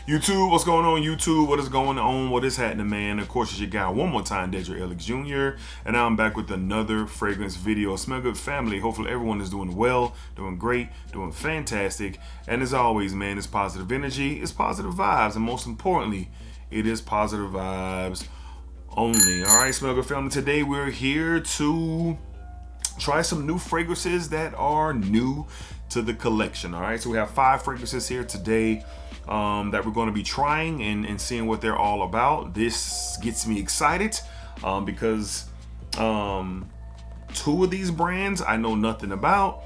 YouTube, what's going on, YouTube? What is going on? What is happening, man? Of course, it's your guy one more time, DEDRICKHICKSJR, and now I'm back with another fragrance video. Smell good, family. Hopefully everyone is doing well, doing great, doing fantastic. And as always, man, it's positive energy, it's positive vibes, and most importantly, it is positive vibes only. All right, smell good, family. Today we're here to try some new fragrances that are new to the collection. All right, so we have 5 fragrances here today that we're going to be trying and seeing what they're all about. This gets me excited because 2 of these brands I know nothing about.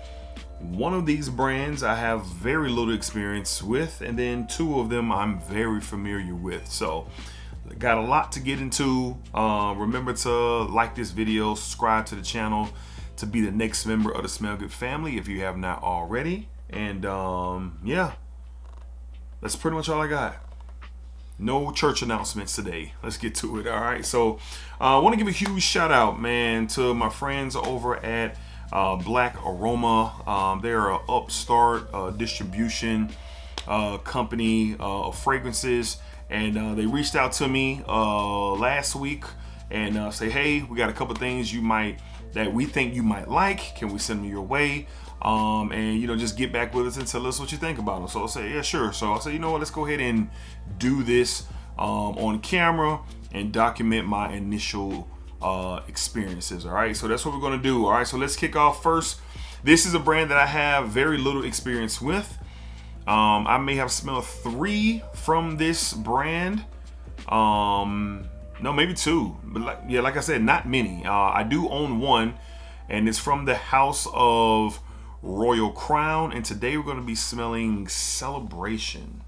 One of these brands I have very little experience with, and then 2 of them I'm very familiar with. So got a lot to get into. Remember to like this video, subscribe to the channel to be the next member of the Smell Good family if you have not already. And yeah, that's pretty much all I got. No church announcements today. Let's get to it. All right, so I want to give a huge shout out, man, to my friends over at Black Aroma. They're an upstart distribution company of fragrances, and they reached out to me last week and say, hey, we got a couple things that we think you might like. Can we send them your way? And just get back with us and tell us what you think about them. So I'll say, yeah, sure. So I'll say, you know what, let's go ahead and do this on camera and document my initial experiences. All right, so that's what we're gonna do. All right, so let's kick off first. This is a brand that I have very little experience with. I may have smelled 3 from this brand. No, maybe 2, but like I said, not many. I do own 1, and it's from the house of Royal Crown, and today we're going to be smelling Celebration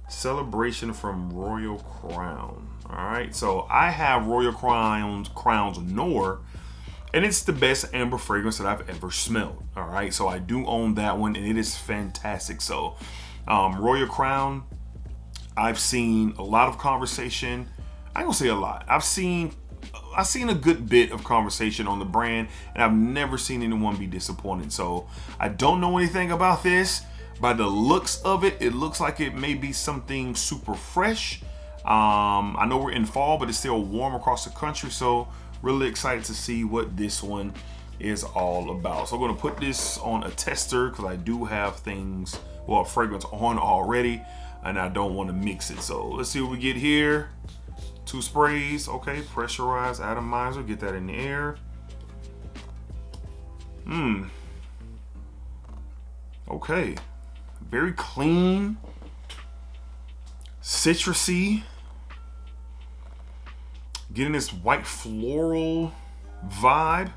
from Royal Crown. All right, so I have Royal Crown's Noir, and it's the best amber fragrance that I've ever smelled. All right, so I do own that one, and it is fantastic. So Royal Crown, I've seen a lot of conversation. I ain't gonna say a lot. I've seen a good bit of conversation on the brand, and I've never seen anyone be disappointed. So I don't know anything about this. By the looks of it, it looks like it may be something super fresh. I know we're in fall, but it's still warm across the country, so really excited to see what this one is all about. So I'm gonna put this on a tester because I do have fragrance on already, and I don't want to mix it. So let's see what we get here. 2 sprays, okay, pressurized atomizer, get that in the air. Okay, very clean, citrusy, getting this white floral vibe.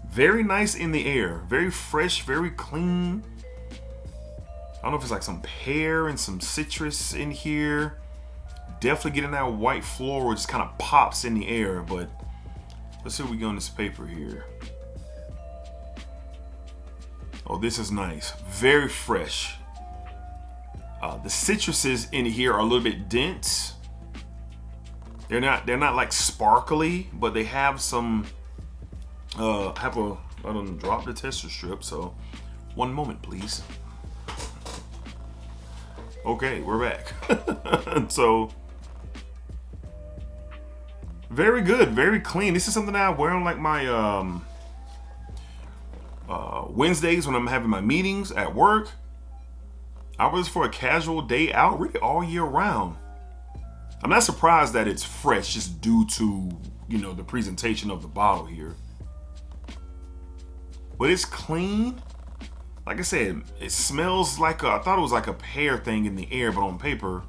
Very nice in the air, very fresh, very clean. I don't know if it's like some pear and some citrus in here. Definitely getting that white floral, just kind of pops in the air. But let's see what we get on this paper here. Oh, this is nice, very fresh. The citruses in here are a little bit dense. They're not like sparkly, but they have some. I don't drop the tester strip, so one moment, please. Okay, we're back. So very good, very clean. This is something that I wear on like my Wednesdays when I'm having my meetings at work. I wear this for a casual day out, really all year round. I'm not surprised that it's fresh just due to, the presentation of the bottle here. But it's clean. Like I said, it smells like I thought it was like a pear thing in the air, but on paper,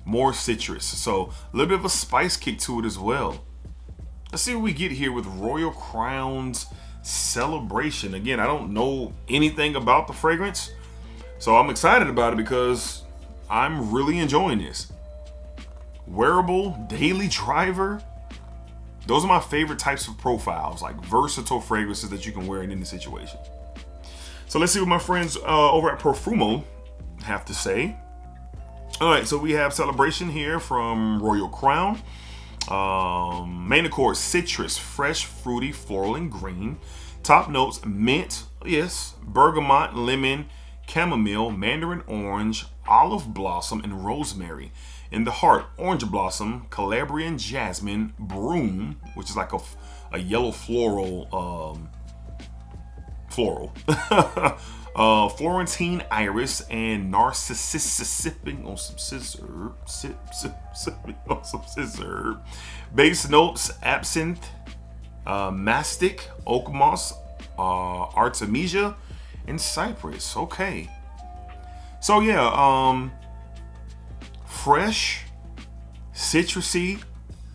more citrus. So a little bit of a spice kick to it as well. Let's see what we get here with Royal Crown's Celebration. Again, I don't know anything about the fragrance, so I'm excited about it because I'm really enjoying this. Wearable, daily driver. Those are my favorite types of profiles, like versatile fragrances that you can wear in any situation. So let's see what my friends over at Profumo have to say. All right, so we have Celebration here from Royal Crown. Main accord, citrus, fresh, fruity, floral, and green. Top notes, mint, yes, bergamot, lemon, chamomile, mandarin orange, olive blossom, and rosemary. In the heart, orange blossom, Calabrian jasmine, broom, which is like a yellow floral, Florentine iris, and narcissus sipping on some scissor. Sipping on some scissor. Base notes: absinthe, mastic, oak moss, artemisia, and cypress. Okay. So yeah, fresh, citrusy,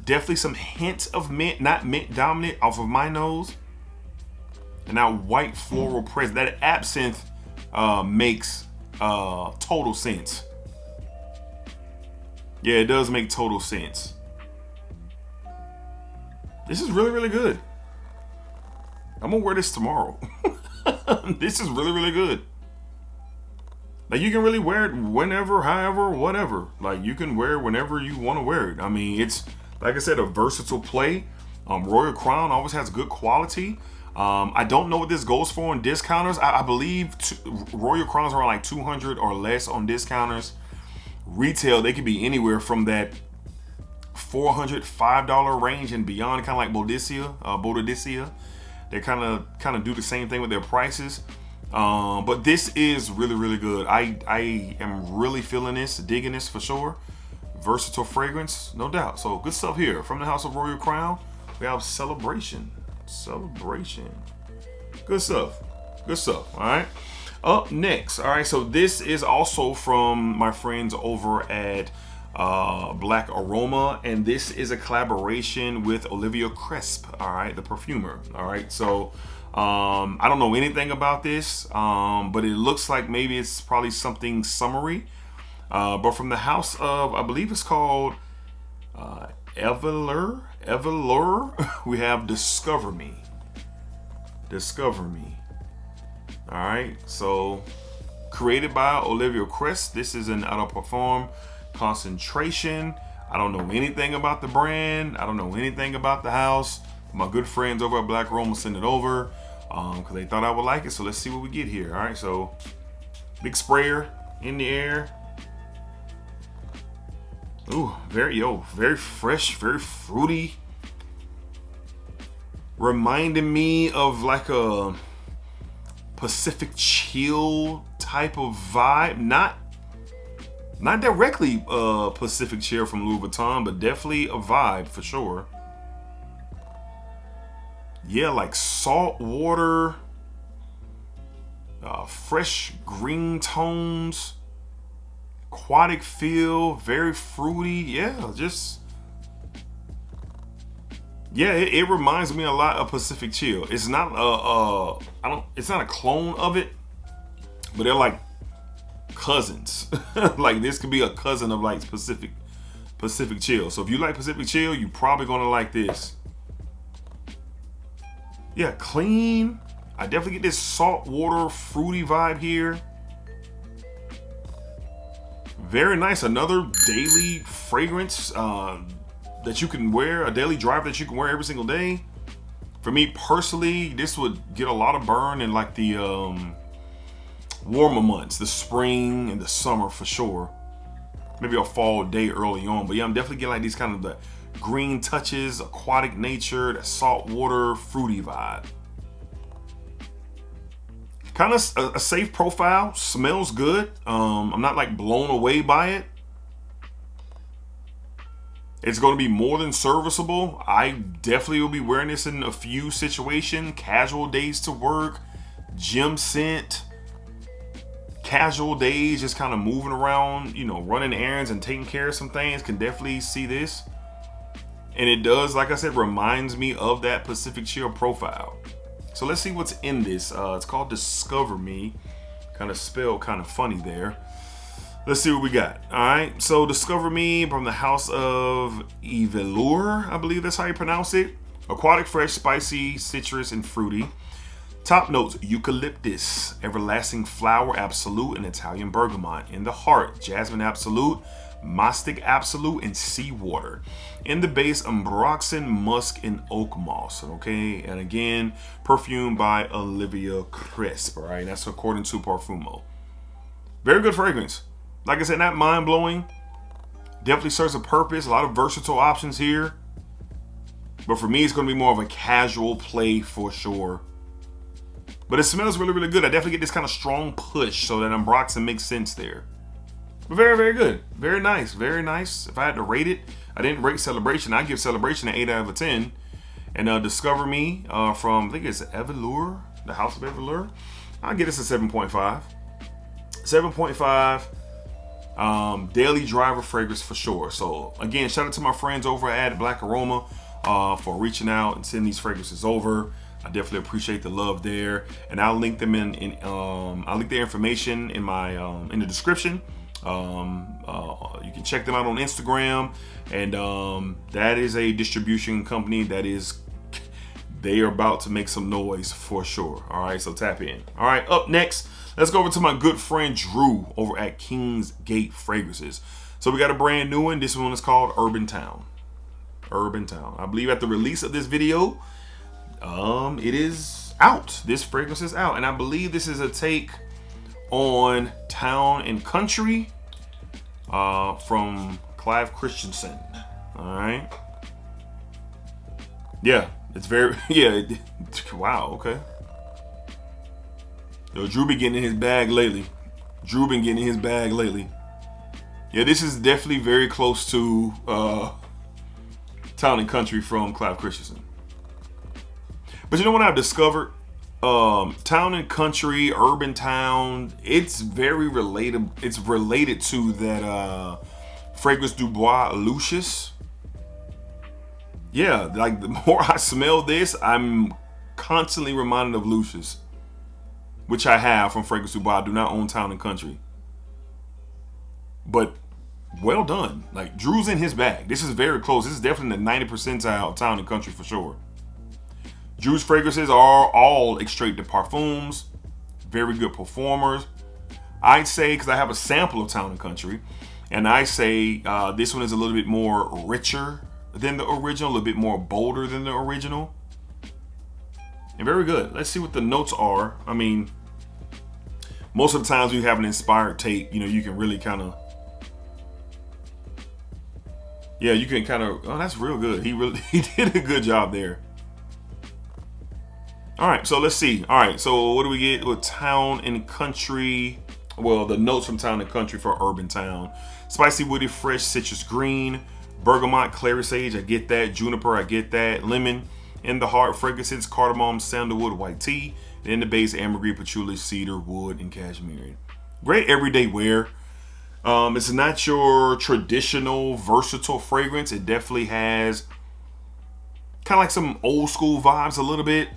definitely some hints of mint, not mint dominant off of my nose. And that white floral presence, that absinthe makes total sense. Yeah, it does make total sense. This is really, really good. I'm gonna wear this tomorrow. This is really, really good. Like, you can really wear it whenever, however, whatever. Like, you can wear it whenever you want to wear it. I mean, it's, like I said, a versatile play. Royal Crown always has good quality. I don't know what this goes for on discounters. I believe Royal Crowns are like 200 or less on discounters. Retail, they could be anywhere from that $400, $5 range and beyond, kind of like Bodicea. They kind of do the same thing with their prices. But this is really, really good. I am really feeling this, digging this for sure. Versatile fragrance, no doubt. So good stuff here from the House of Royal Crown. We have Celebration. Good stuff. All right. Up next. All right. So this is also from my friends over at Black Aroma, and this is a collaboration with Olivia Cresp. All right, the perfumer. All right. So I don't know anything about this, but it looks like maybe it's probably something summery. But from the house of, I believe it's called Eval, we have Discover Me. All right, so created by Olivia Cresp. This is an out of perform concentration. I don't know anything about the brand. I don't know anything about the house. My good friends over at Black Aroma sent it over because they thought I would like it. So let's see what we get here. All right, so big sprayer in the air. Ooh, very fresh, very fruity. Reminding me of like a Pacific Chill type of vibe. Not directly Pacific Chill from Louis Vuitton, but definitely a vibe for sure. Yeah, like salt water, fresh green tones, aquatic feel, very fruity. Yeah, just yeah, it reminds me a lot of Pacific Chill. It's not it's not a clone of it, but they're like cousins. Like this could be a cousin of like Pacific Chill. So if you like Pacific Chill, you're probably gonna like this. Yeah, clean. I definitely get this salt water fruity vibe here. Very nice. Another daily fragrance that you can wear, a daily drive that you can wear every single day. For me personally, this would get a lot of burn in like the warmer months, the spring and the summer for sure. Maybe a fall day early on, but yeah, I'm definitely getting like these kind of the green touches, aquatic nature, that salt water, fruity vibe. Kind of a safe profile, smells good. I'm not like blown away by it. It's going to be more than serviceable. I definitely will be wearing this in a few situations. Casual days to work, gym scent, casual days, just kind of moving around, you know, running errands and taking care of some things. Can definitely see this. And it does, like I said, reminds me of that Pacific Chill profile. So let's see what's in this. It's called Discover Me. Kind of spelled kind of funny there. Let's see what we got. All right, so Discover Me from the house of Eval, I believe that's how you pronounce it. Aquatic, fresh, spicy, citrus, and fruity. Top notes: eucalyptus, everlasting flower absolute, and Italian bergamot. In the heart, jasmine absolute, mastic absolute, and seawater. In the base, ambroxan, musk, and oak moss. Okay, and again, perfumed by Olivia Cresp. All right, that's according to Parfumo. Very good fragrance. Like I said, not mind-blowing. Definitely serves a purpose. A lot of versatile options here. But for me, it's going to be more of a casual play for sure. But it smells really, really good. I definitely get this kind of strong push, so that unboxing makes sense there. But very, very good. Very nice. Very nice. If I had to rate it, I didn't rate Celebration. I give Celebration an 8 out of 10. And Discover Me from, I think it's Eval, the House of Eval. I'll give this a 7.5. 7.5. Daily driver fragrance for sure. So again, shout out to my friends over at Black Aroma for reaching out and sending these fragrances over. I definitely appreciate the love there, and I'll link them I'll link their information in my in the description. You can check them out on Instagram, and that is a distribution company they are about to make some noise for sure. All right, so tap in. All right, up next, let's go over to my good friend Drew over at Kingsgate Fragrances. So we got a brand new one. This one is called Urban Town. Urban Town. I believe at the release of this video, it is out. This fragrance is out, and I believe this is a take on Town and Country from Clive Christensen. All right. Yeah, it's very wow. Okay. Yo, Drew been getting in his bag lately. Yeah, this is definitely very close to Town and Country from Clive Christensen. But you know what I've discovered? Town and Country, Urban Town, it's very related. It's related to that Fragrance du Bois Lucius. Yeah, like the more I smell this, I'm constantly reminded of Lucius, which I have from Fragrance du Bois. I do not own Town and Country. But well done. Like, Drew's in his bag. This is very close. This is definitely the 90th percentile of Town and Country for sure. Drew's fragrances are all extrait de parfums, very good performers. I'd say, because I have a sample of Town and Country, and I say this one is a little bit more richer than the original, a little bit more bolder than the original. And very good. Let's see what the notes are. I mean, most of the times when you have an inspired take, you know, you can really kind of, yeah, you can kind of, oh, that's real good. He did a good job there. All right, so let's see. All right, so what do we get with Town and Country? Well, the notes from Town and Country for Urban Town. Spicy, woody, fresh, citrus green, bergamot, clary sage, I get that. Juniper, I get that. Lemon, in the heart, fragrances, cardamom, sandalwood, white tea. And in the base, ambergris, patchouli, cedar, wood, and cashmere. Great everyday wear. It's not your traditional versatile fragrance. It definitely has kind of like some old school vibes a little bit.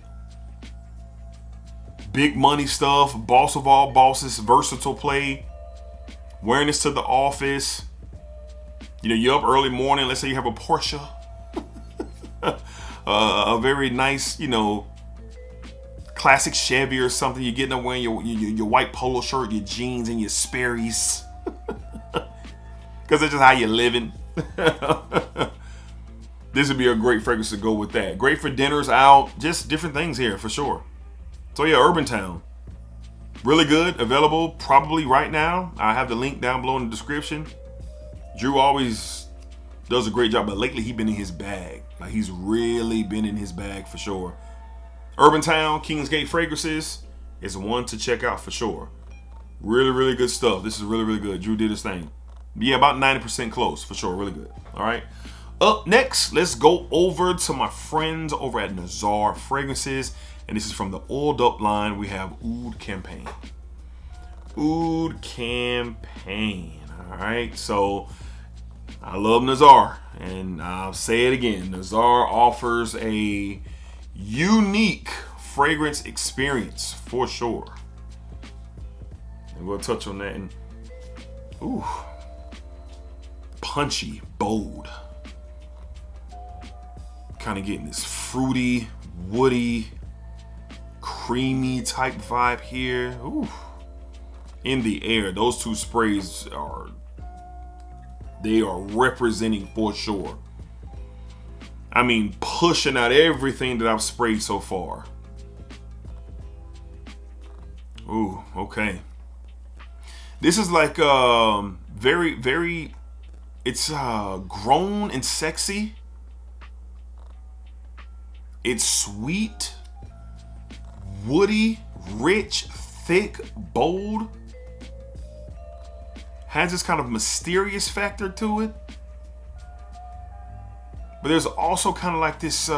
Big money stuff, boss of all bosses, versatile play, wearing this to the office. You know, you're up early morning, let's say you have a Porsche. A very nice, you know, classic Chevy or something. You're getting up wearing your white polo shirt, your jeans, and your Sperry's. Because that's just how you're living. This would be a great fragrance to go with that. Great for dinners out, just different things here for sure. So yeah, Urban Town, really good, available probably right now. I have the link down below in the description. Drew always does a great job, but lately he's been in his bag. Like, he's really been in his bag for sure. Urban Town, Kingsgate Fragrances is one to check out for sure. Really, really good stuff. This is really, really good. Drew did his thing. Yeah, about 90% close for sure. Really good. All right. Up next, let's go over to my friends over at Nazar Fragrances. And this is from the Oiled Up line. We have Oud Campaign. Oud Campaign. All right. So I love Nazar. And I'll say it again. Nazar offers a unique fragrance experience for sure. And we'll touch on that. And ooh, punchy, bold. Kind of getting this fruity, woody, creamy type vibe here. Ooh. In the air, those two sprays are representing for sure. I mean, pushing out everything that I've sprayed so far. Ooh, okay. This is like very, very, it's grown and sexy. It's sweet, woody, rich, thick, bold. Has this kind of mysterious factor to it. But there's also kind of like this this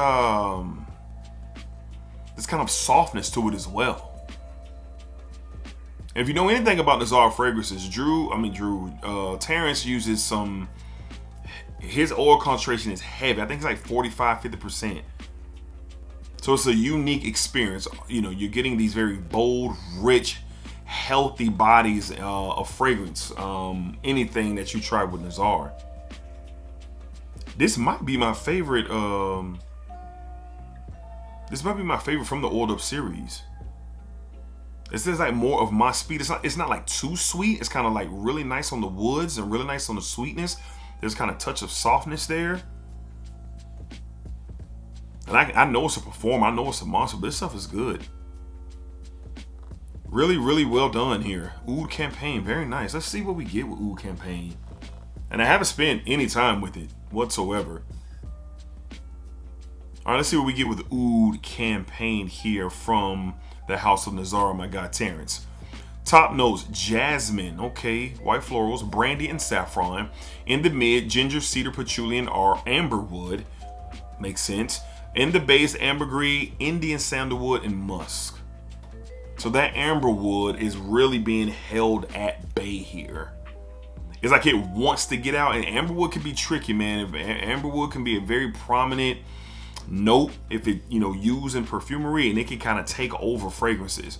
kind of softness to it as well. If you know anything about Nazar fragrances, Terrence uses some, his oil concentration is heavy. I think it's like 45-50%. So it's a unique experience. You know, you're getting these very bold, rich, healthy bodies of fragrance. Anything that you try with Nazar. This might be my favorite. This might be my favorite from the Oiled Up series. It's just like more of my speed. It's not like too sweet. It's kind of like really nice on the woods and really nice on the sweetness. There's kind of touch of softness there. And I know it's a performer. I know it's a monster, but this stuff is good. Really, really well done here. Oud Campaign, very nice. Let's see what we get with Oud Campaign. And I haven't spent any time with it whatsoever. All right, let's see what we get with Oud Campaign here from the House of Nazar, my guy Terrence. Top notes, jasmine, okay, white florals, brandy and saffron. In the mid, ginger, cedar, patchouli, and amberwood. Makes sense. In the base, ambergris, Indian sandalwood, and musk. So that amberwood is really being held at bay here. It's like it wants to get out, and amberwood can be tricky, man. Amberwood can be a very prominent note if it, used in perfumery, and it can kind of take over fragrances.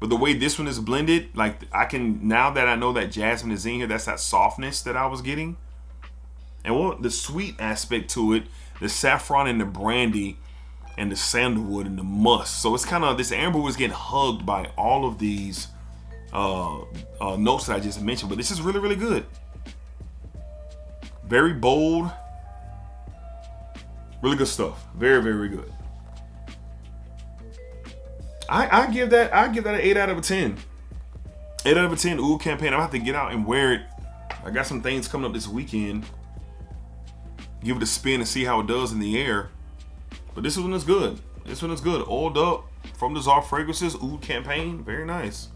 But the way this one is blended, like now that I know that jasmine is in here, that's that softness that I was getting. And the sweet aspect to it, the saffron and the brandy and the sandalwood and the musk. So it's kind of, this amberwood is getting hugged by all of these notes that I just mentioned. But this is really, really good. Very bold. Really good stuff. Very, very good. I give that an 8 out of a 10. 8 out of a 10 Oud Campaign. I'm gonna have to get out and wear it. I got some things coming up this weekend. Give it a spin and see how it does in the air. But this one is good. This one is good. Oiled Up from Nazar Fragrances, Oud Campaign. Very nice.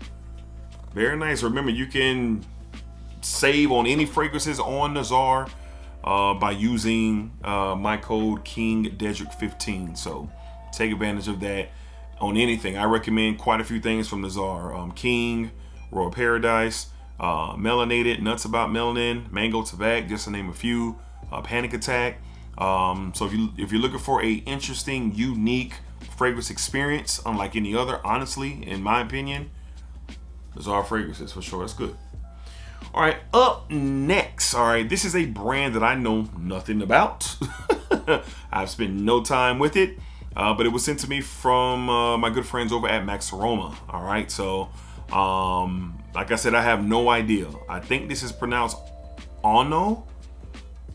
Very nice. Remember, you can save on any fragrances on Nazar by using my code KingDedrick15. So take advantage of that on anything. I recommend quite a few things from Nazar. King, Royal Paradise, Melanated, Nuts About Melanin, Mango Tabac, just to name a few. Panic Attack. So if you're looking for a interesting, unique fragrance experience, unlike any other, honestly, in my opinion, Nazar Fragrances for sure. That's good. All right, up next. All right, this is a brand that I know nothing about. I've spent no time with it, but it was sent to me from my good friends over at Max Aroma. All right, so like I said, I have no idea. I think this is pronounced Onno.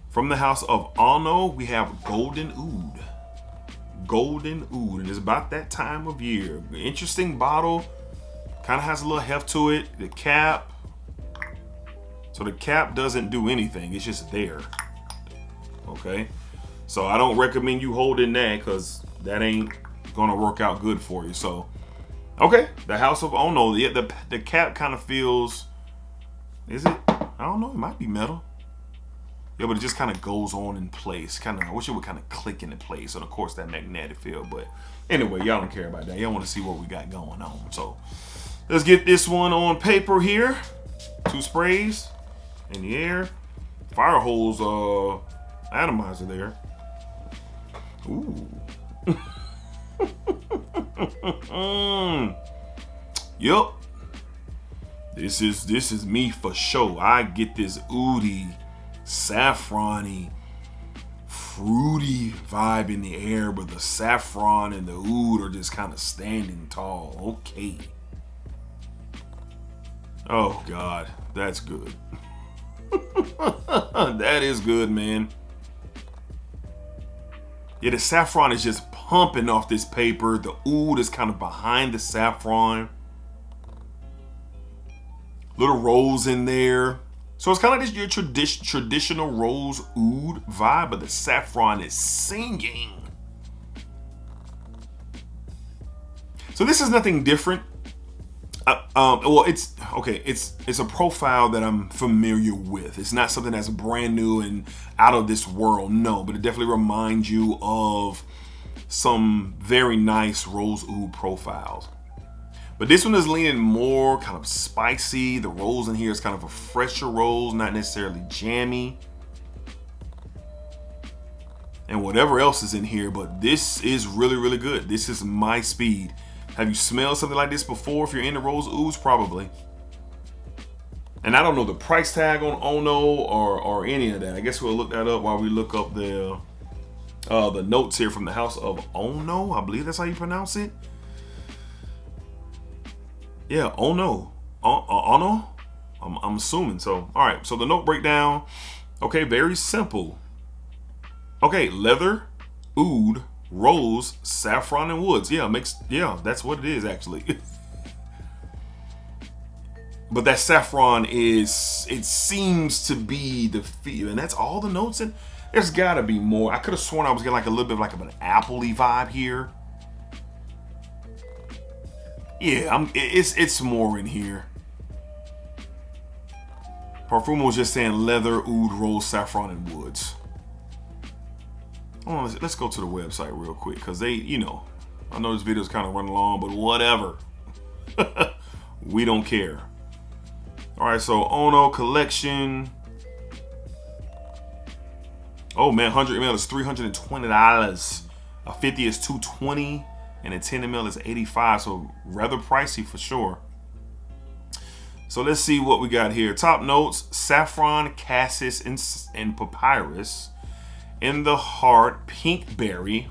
From the house of Onno, we have Golden Oud. Golden Oud, and it's about that time of year. Interesting bottle, kind of has a little heft to it. The cap, so the cap doesn't do anything, it's just there. Okay, so I don't recommend you holding that because that ain't gonna work out good for you. So, okay, the house of Onno, yeah, the cap kind of feels, is it? I don't know, it might be metal. Yeah, but it just kind of goes on in place. I wish it would kind of click into place. And of course, that magnetic field. But anyway, y'all don't care about that. Y'all want to see what we got going on. So let's get this one on paper here. 2 sprays in the air. Fire hose atomizer there. Ooh. Yup. This is me for sure. I get this oody, saffron-y, fruity vibe in the air, but the saffron and the oud are just kind of standing tall. Okay. Oh God, that's good. That is good, man. Yeah, the saffron is just pumping off this paper. The oud is kind of behind the saffron. Little rose in there. So it's kind of like this your traditional rose oud vibe, but the saffron is singing. So this is nothing different. Well, it's okay. It's a profile that I'm familiar with. It's not something that's brand new and out of this world, no. But it definitely reminds you of some very nice rose oud profiles. But this one is leaning more kind of spicy. The rose in here is kind of a fresher rose, not necessarily jammy. And whatever else is in here, but this is really, really good. This is my speed. Have you smelled something like this before? If you're into rose ouds, probably. And I don't know the price tag on Onno or any of that. I guess we'll look that up while we look up the notes here from the house of Onno. I believe that's how you pronounce it. Yeah, Onno. Onno? I'm assuming so. All right, so the note breakdown. Okay, very simple. Okay, leather, oud, rose, saffron, and woods. Yeah, that's what it is actually. But that saffron it seems to be the feel, and that's all the notes in. There's gotta be more. I could have sworn I was getting like a little bit of like an apple-y vibe here. Yeah, it's more in here. Parfumo was just saying leather, oud, rose, saffron, and woods. Let's go to the website real quick because they, I know this video's kind of running long, but whatever. We don't care. All right, so Onno collection. Oh man, 100 ml is $320. A 50 is $220. And a 10 ml is $85, so rather pricey for sure. So let's see what we got here. Top notes: saffron, cassis, and papyrus. In the heart, pink berry.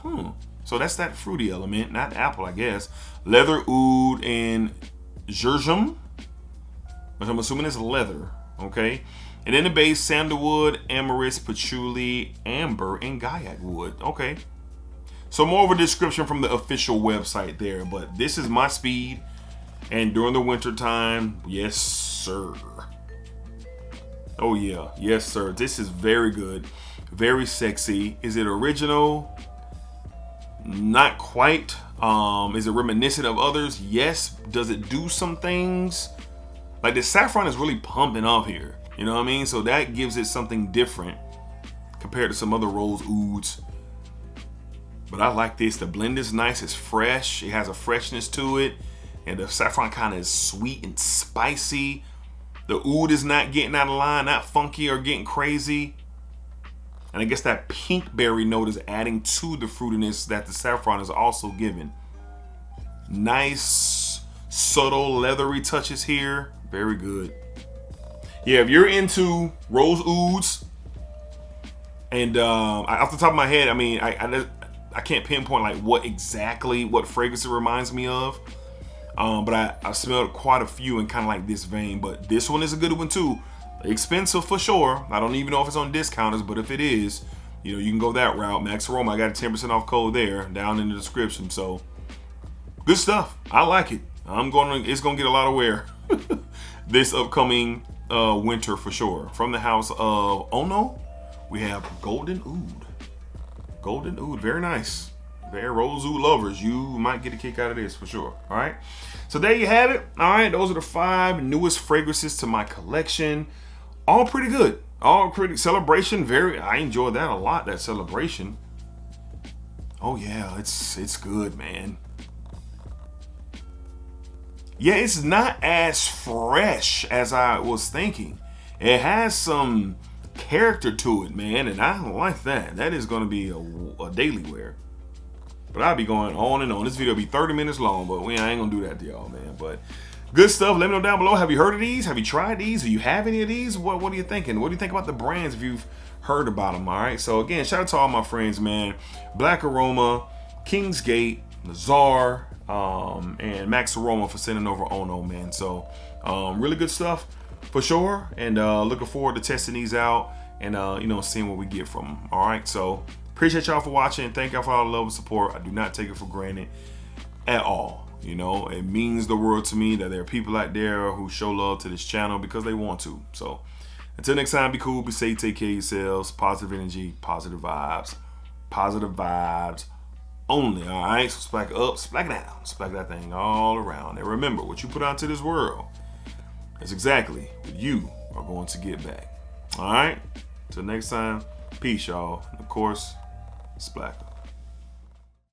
So that's that fruity element, not apple, I guess. Leather, oud, and geranium, which I'm assuming is leather. Okay. And in the base, sandalwood, ambergris, patchouli, amber, and gaiac wood. Okay. So more of a description from the official website there, but this is my speed. And during the winter time, yes, sir. Oh yeah, yes, sir. This is very good, very sexy. Is it original? Not quite. Is it reminiscent of others? Yes. Does it do some things? Like the saffron is really pumping up here. You know what I mean? So that gives it something different compared to some other rose ouds. But I like this. The blend is nice. It's fresh. It has a freshness to it. And the saffron kind of is sweet and spicy. The oud is not getting out of line, not funky or getting crazy. And I guess that pink berry note is adding to the fruitiness that the saffron is also giving. Nice, subtle, leathery touches here. Very good. Yeah, if you're into rose ouds, and off the top of my head, I mean, I can't pinpoint like what fragrance it reminds me of. But I smelled quite a few in kind of like this vein. But this one is a good one too. Expensive for sure. I don't even know if it's on discounters, but if it is, you can go that route. Max Aroma, I got a 10% off code there down in the description. So good stuff. I like it. It's gonna get a lot of wear this upcoming winter for sure. From the house of Onno, we have Golden Oud. Golden Oud, very nice. Very rose oud lovers, you might get a kick out of this for sure. All right, so there you have it. All right, those are the 5 newest fragrances to my collection. All pretty good. All pretty celebration. I enjoyed that a lot. That celebration. Oh yeah, it's good, man. Yeah, it's not as fresh as I was thinking. It has some character to it, man, and I like that. That is going to be a daily wear. But I'll be going on and on. This video will be 30 minutes long, but I ain't gonna do that to y'all, man. But good stuff. Let me know down below. Have you heard of these? Have you tried these? Do you have any of these? What are you thinking? What do you think about the brands if you've heard about them? All right. So again, shout out to all my friends, man. Black Aroma, Kingsgate, Nazar, and Max Aroma for sending over Onno, man. So really good stuff for sure. And looking forward to testing these out and seeing what we get from them. All right. So appreciate y'all for watching. Thank y'all for all the love and support. I do not take it for granted at all. You know, it means the world to me that there are people out there who show love to this channel because they want to. So until next time, be cool, be safe, take care of yourselves, positive energy, positive vibes only. All right, so splack it up, splack it down, splack that thing all around. And remember, what you put out to this world is exactly what you are going to get back. All right, till next time, peace, y'all. And of course, splack up.